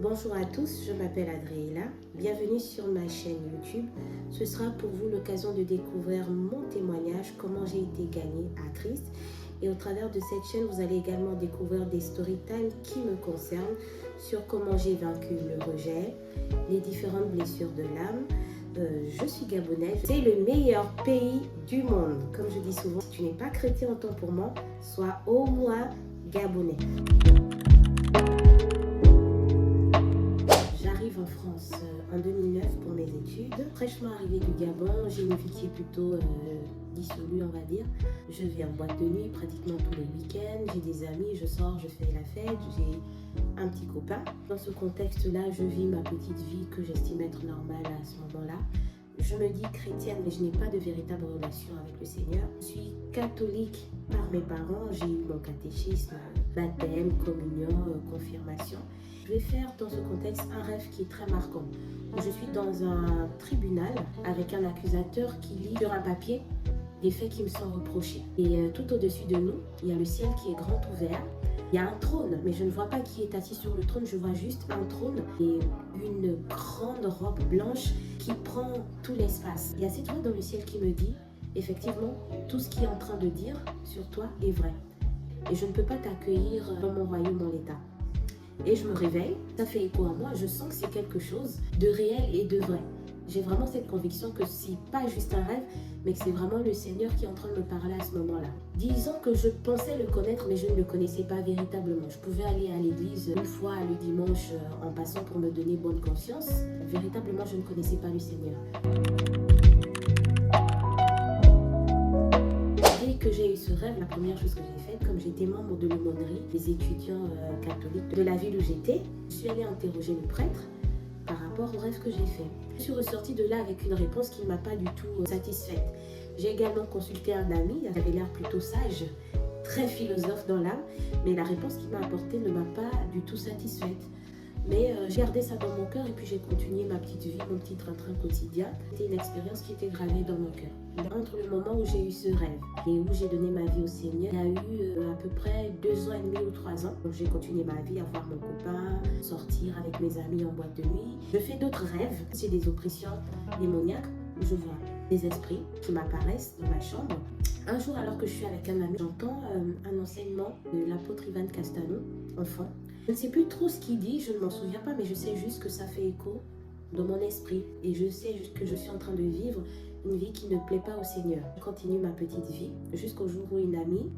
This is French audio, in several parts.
Bonjour à tous, je m'appelle Adriela. Bienvenue sur ma chaîne YouTube. Ce sera pour vous l'occasion de découvrir mon témoignage, comment j'ai été gagnée à Christ. Et au travers de cette chaîne, vous allez également découvrir des story time qui me concernent sur comment j'ai vaincu le rejet, les différentes blessures de l'âme. Je suis gabonaise. C'est le meilleur pays du monde. Comme je dis souvent, si tu n'es pas chrétien en temps pour moi, sois au moins gabonais. J'arrive en France en 2009 pour mes études. Fraîchement arrivée du Gabon, j'ai une vie qui est plutôt dissolue, on va dire. Je vais en boîte de nuit pratiquement tous les week-ends. J'ai des amis, je sors, je fais la fête, j'ai un petit copain. Dans ce contexte-là, je vis ma petite vie que j'estime être normale à ce moment-là. Je me dis chrétienne, mais je n'ai pas de véritable relation avec le Seigneur. Je suis catholique par mes parents. J'ai eu mon catéchisme, baptême, communion, confirmation. Je vais faire dans ce contexte un rêve qui est très marquant. Je suis dans un tribunal avec un accusateur qui lit sur un papier des faits qui me sont reprochés. Et tout au-dessus de nous, il y a le ciel qui est grand ouvert. Il y a un trône, mais je ne vois pas qui est assis sur le trône, je vois juste un trône et une grande robe blanche qui prend tout l'espace. Il y a cette voix dans le ciel qui me dit, effectivement, tout ce qui est en train de dire sur toi est vrai. Et je ne peux pas t'accueillir dans mon royaume en l'état. Et je me réveille, ça fait écho à moi, je sens que c'est quelque chose de réel et de vrai. J'ai vraiment cette conviction que c'est pas juste un rêve, mais que c'est vraiment le Seigneur qui est en train de me parler à ce moment-là. Disons que je pensais le connaître, mais je ne le connaissais pas véritablement. Je pouvais aller à l'église une fois le dimanche en passant pour me donner bonne conscience. Véritablement, je ne connaissais pas le Seigneur. Dès que j'ai eu ce rêve, la première chose que j'ai faite, comme j'étais membre de l'aumônerie des étudiants catholiques de la ville où j'étais, je suis allée interroger le prêtre par rapport au rêve que j'ai fait. Je suis ressortie de là avec une réponse qui ne m'a pas du tout satisfaite. J'ai également consulté un ami, il avait l'air plutôt sage, très philosophe dans l'âme, mais la réponse qu'il m'a apportée ne m'a pas du tout satisfaite. Mais j'ai gardé ça dans mon cœur et puis j'ai continué ma petite vie, mon petit train-train quotidien. C'était une expérience qui était gravée dans mon cœur. Entre le moment où j'ai eu ce rêve et où j'ai donné ma vie au Seigneur, il y a eu à peu près 2 ans et demi ou 3 ans. Donc j'ai continué ma vie à voir mon copain, sortir avec mes amis en boîte de nuit. Je fais d'autres rêves, c'est des oppressions démoniaques où je vois des esprits qui m'apparaissent dans ma chambre. Un jour, alors que je suis avec un ami, j'entends un enseignement de l'apôtre Ivan Castano, enfant. Je ne sais plus trop ce qu'il dit, je ne m'en souviens pas, mais je sais juste que ça fait écho dans mon esprit. Et je sais juste que je suis en train de vivre une vie qui ne plaît pas au Seigneur. Je continue ma petite vie jusqu'au jour où une amie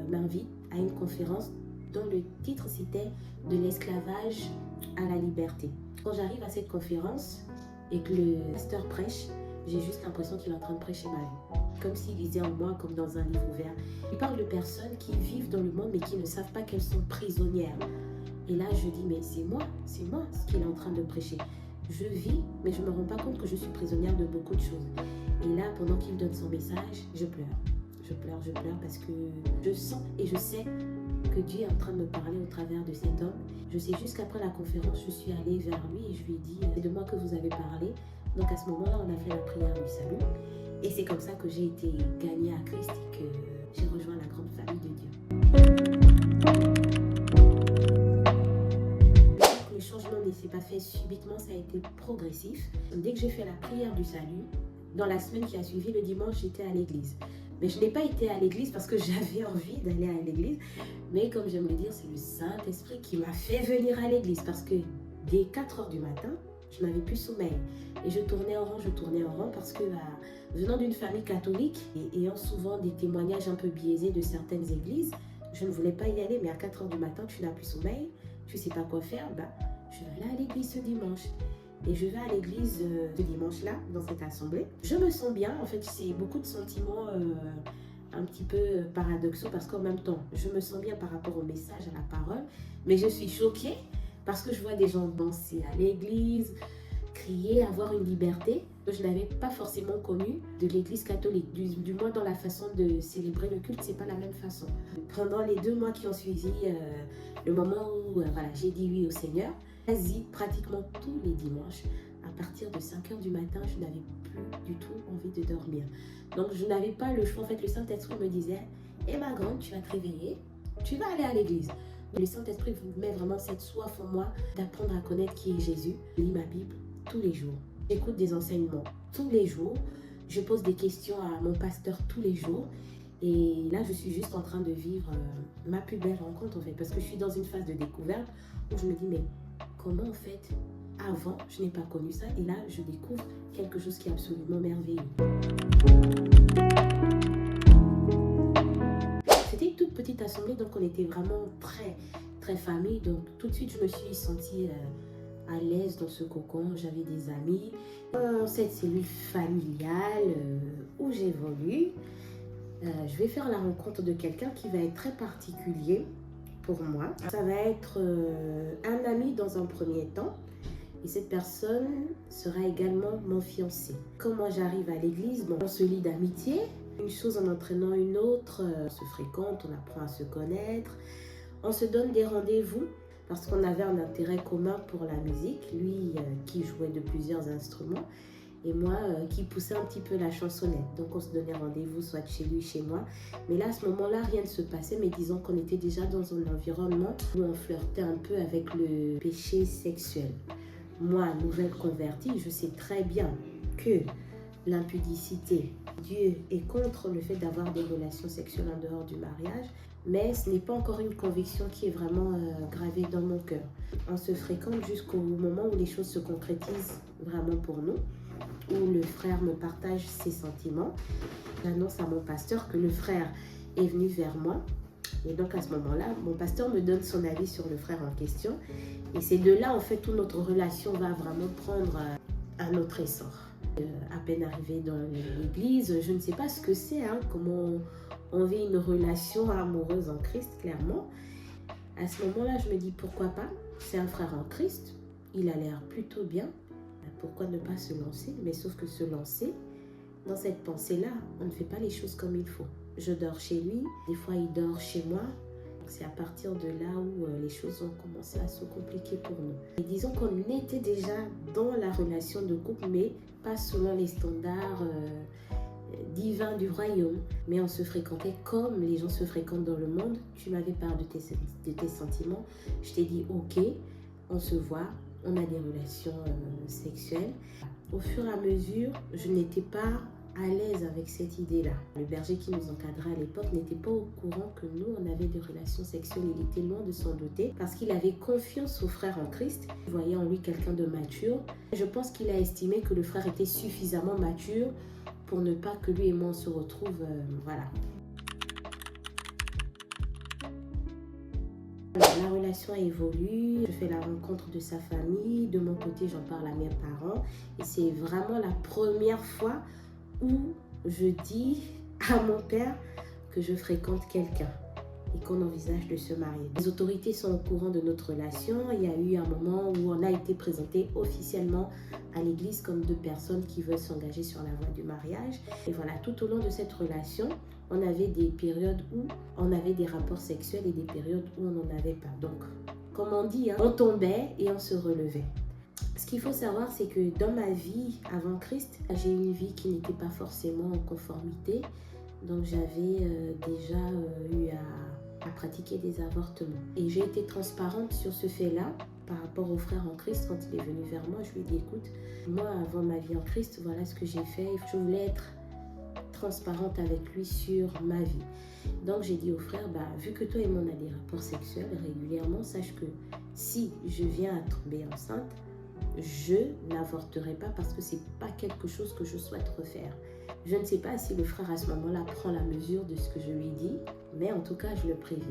m'invite à une conférence dont le titre c'était « De l'esclavage à la liberté ». Quand j'arrive à cette conférence et que le pasteur prêche, j'ai juste l'impression qu'il est en train de prêcher ma vie. Comme s'il lisait en moi, comme dans un livre ouvert. Il parle de personnes qui vivent dans le monde mais qui ne savent pas qu'elles sont prisonnières. Et là, je dis, mais c'est moi ce qu'il est en train de prêcher. Je vis, mais je ne me rends pas compte que je suis prisonnière de beaucoup de choses. Et là, pendant qu'il donne son message, je pleure. Je pleure parce que je sens et je sais que Dieu est en train de me parler au travers de cet homme. Je sais juste qu'après la conférence, je suis allée vers lui et je lui ai dit, c'est de moi que vous avez parlé. Donc à ce moment-là, on a fait la prière du salut. Et c'est comme ça que j'ai été gagnée à Christ et que j'ai rejoint la grande famille de Dieu. Le changement ne s'est pas fait subitement, ça a été progressif. Dès que j'ai fait la prière du salut, dans la semaine qui a suivi, le dimanche, j'étais à l'église. Mais je n'ai pas été à l'église parce que j'avais envie d'aller à l'église. Mais comme j'aime le dire, c'est le Saint-Esprit qui m'a fait venir à l'église. Parce que dès 4 heures du matin, je n'avais plus sommeil. Et je tournais en rond parce que venant d'une famille catholique et ayant souvent des témoignages un peu biaisés de certaines églises, je ne voulais pas y aller. Mais à 4 heures du matin, tu n'as plus sommeil, tu ne sais pas quoi faire, je vais aller à l'église ce dimanche. Et je vais à l'église ce dimanche-là, dans cette assemblée. Je me sens bien, en fait, c'est beaucoup de sentiments un petit peu paradoxaux parce qu'en même temps, je me sens bien par rapport au message, à la parole, mais je suis choquée parce que je vois des gens danser à l'église, crier, avoir une liberté que je n'avais pas forcément connue de l'église catholique. Du moins dans la façon de célébrer le culte, c'est pas la même façon. Pendant les 2 mois qui ont suivi le moment où j'ai dit oui au Seigneur, quasi pratiquement tous les dimanches, à partir de 5 heures du matin, je n'avais plus du tout envie de dormir. Donc je n'avais pas le choix. En fait, le Saint-Esprit me disait, ma grande, tu vas te réveiller, tu vas aller à l'église. Le Saint-Esprit met vraiment cette soif en moi d'apprendre à connaître qui est Jésus. Je lis ma Bible tous les jours. J'écoute des enseignements tous les jours. Je pose des questions à mon pasteur tous les jours. Et là, je suis juste en train de vivre ma plus belle rencontre en fait. Parce que je suis dans une phase de découverte où je me dis, mais comment en fait, avant, je n'ai pas connu ça. Et là, je découvre quelque chose qui est absolument merveilleux. C'était une toute petite assemblée, donc on était vraiment très famille. Donc tout de suite, je me suis sentie à l'aise dans ce cocon. J'avais des amis. Dans cette cellule familiale où j'évolue, je vais faire la rencontre de quelqu'un qui va être très particulier pour moi. Ça va être un ami dans un premier temps. Et cette personne sera également mon fiancé. Quand moi j'arrive à l'église, on se lie d'amitié. Une chose en entraînant une autre, on se fréquente, on apprend à se connaître. On se donne des rendez-vous parce qu'on avait un intérêt commun pour la musique. Lui qui jouait de plusieurs instruments et moi qui poussais un petit peu la chansonnette. Donc on se donnait rendez-vous soit chez lui, chez moi. Mais là, à ce moment-là, rien ne se passait. Mais disons qu'on était déjà dans un environnement où on flirtait un peu avec le péché sexuel. Moi, nouvelle convertie, je sais très bien que l'impudicité, Dieu est contre le fait d'avoir des relations sexuelles en dehors du mariage, mais ce n'est pas encore une conviction qui est vraiment gravée dans mon cœur. On se fréquente jusqu'au moment où les choses se concrétisent vraiment pour nous, où le frère me partage ses sentiments. J'annonce à mon pasteur que le frère est venu vers moi. Et donc à ce moment-là, mon pasteur me donne son avis sur le frère en question. Et c'est de là en fait où notre relation va vraiment prendre un autre essor. À peine arrivée dans l'église, je ne sais pas ce que c'est, comment on vit une relation amoureuse en Christ, clairement. À ce moment-là, je me dis pourquoi pas, c'est un frère en Christ, il a l'air plutôt bien, pourquoi ne pas se lancer? Mais sauf que se lancer, dans cette pensée-là, on ne fait pas les choses comme il faut. Je dors chez lui, des fois il dort chez moi. C'est à partir de là où les choses ont commencé à se compliquer pour nous. Et disons qu'on était déjà dans la relation de couple, mais pas selon les standards divins du royaume. Mais on se fréquentait comme les gens se fréquentent dans le monde. Tu m'avais parlé de tes sentiments. Je t'ai dit ok, on se voit, on a des relations sexuelles. Au fur et à mesure, je n'étais pas à l'aise avec cette idée-là. Le berger qui nous encadrait à l'époque n'était pas au courant que nous, on avait des relations sexuelles. Il était loin de s'en douter parce qu'il avait confiance au frère en Christ. Il voyait en lui quelqu'un de mature. Je pense qu'il a estimé que le frère était suffisamment mature pour ne pas que lui et moi on se retrouve, voilà. La relation évolue, je fais la rencontre de sa famille, de mon côté j'en parle à mes parents et c'est vraiment la première fois où je dis à mon père que je fréquente quelqu'un et qu'on envisage de se marier. Les autorités sont au courant de notre relation. Il y a eu un moment où on a été présenté officiellement à l'église comme deux personnes qui veulent s'engager sur la voie du mariage. Et voilà, tout au long de cette relation, on avait des périodes où on avait des rapports sexuels et des périodes où on n'en avait pas. Donc, comme on dit, on tombait et on se relevait. Ce qu'il faut savoir, c'est que dans ma vie avant Christ, j'ai eu une vie qui n'était pas forcément en conformité. Donc j'avais déjà eu à pratiquer des avortements. Et j'ai été transparente sur ce fait-là par rapport au frère en Christ. Quand il est venu vers moi, je lui ai dit, écoute, moi avant ma vie en Christ, voilà ce que j'ai fait. Je voulais être transparente avec lui sur ma vie. Donc j'ai dit au frère, vu que toi et moi on a des rapports sexuels régulièrement, sache que si je viens à tomber enceinte, je n'avorterai pas parce que c'est pas quelque chose que je souhaite refaire. Je ne sais pas si le frère à ce moment-là prend la mesure de ce que je lui dis, mais en tout cas je le préviens.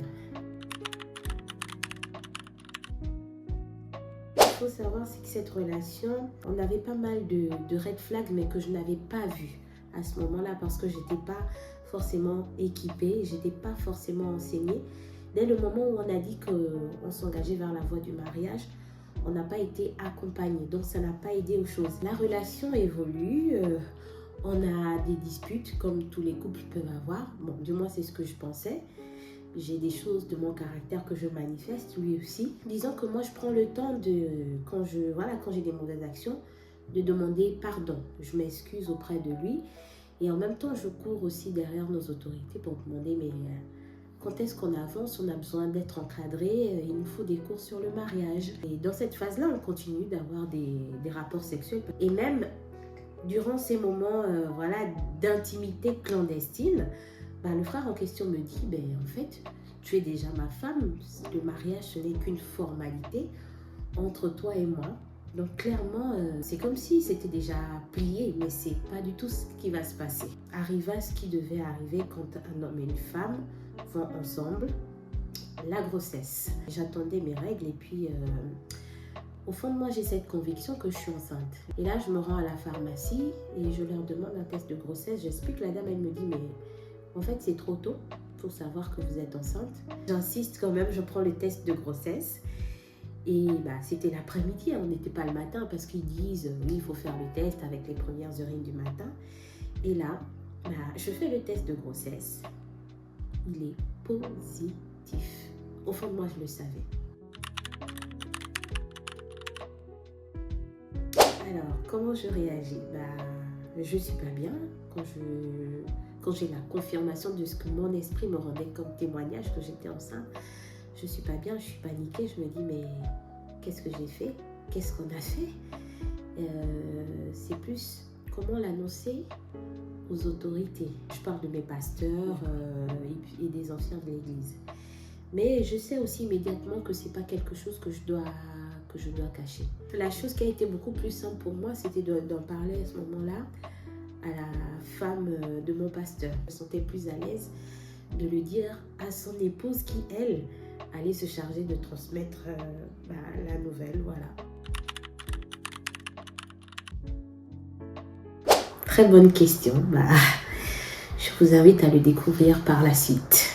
Ce qu'il faut savoir, c'est que cette relation, on avait pas mal de red flags, mais que je n'avais pas vu à ce moment-là parce que j'étais pas forcément équipée, j'étais pas forcément enseignée. Dès le moment où on a dit qu'on s'engageait vers la voie du mariage, on n'a pas été accompagné, donc ça n'a pas aidé aux choses. La relation évolue, on a des disputes comme tous les couples peuvent avoir. Bon, du moins c'est ce que je pensais. J'ai des choses de mon caractère que je manifeste, lui aussi. Disons que moi je prends le temps de, quand j'ai des mauvaises actions, de demander pardon. Je m'excuse auprès de lui et en même temps je cours aussi derrière nos autorités pour demander mais quand est-ce qu'on avance, on a besoin d'être encadré, il nous faut des cours sur le mariage. Et dans cette phase-là, on continue d'avoir des rapports sexuels. Et même durant ces moments d'intimité clandestine, le frère en question me dit, en fait, tu es déjà ma femme, le mariage ce n'est qu'une formalité entre toi et moi. Donc clairement, c'est comme si c'était déjà plié, mais c'est pas du tout ce qui va se passer. Arriva ce qui devait arriver quand un homme et une femme vont ensemble, la grossesse. J'attendais mes règles et puis au fond de moi, j'ai cette conviction que je suis enceinte. Et là, je me rends à la pharmacie et je leur demande un test de grossesse. J'explique, la dame, elle me dit, mais en fait, c'est trop tôt pour savoir que vous êtes enceinte. J'insiste quand même, je prends le test de grossesse. Et c'était l'après-midi, on n'était pas le matin parce qu'ils disent oui, il faut faire le test avec les premières urines du matin. Et là, je fais le test de grossesse. Il est positif. Au fond de moi, je le savais. Alors, comment je réagis? Je ne suis pas bien quand j'ai la confirmation de ce que mon esprit me rendait comme témoignage que j'étais enceinte. Je ne suis pas bien, je suis paniquée, je me dis mais qu'est-ce que j'ai fait? Qu'est-ce qu'on a fait? C'est plus comment l'annoncer aux autorités. Je parle de mes pasteurs et des anciens de l'église. Mais je sais aussi immédiatement que ce n'est pas quelque chose que je dois cacher. La chose qui a été beaucoup plus simple pour moi, c'était d'en parler à ce moment-là à la femme de mon pasteur. Je me sentais plus à l'aise de le dire à son épouse qui, elle, allait se charger de transmettre la nouvelle, voilà. Très bonne question. Je vous invite à le découvrir par la suite.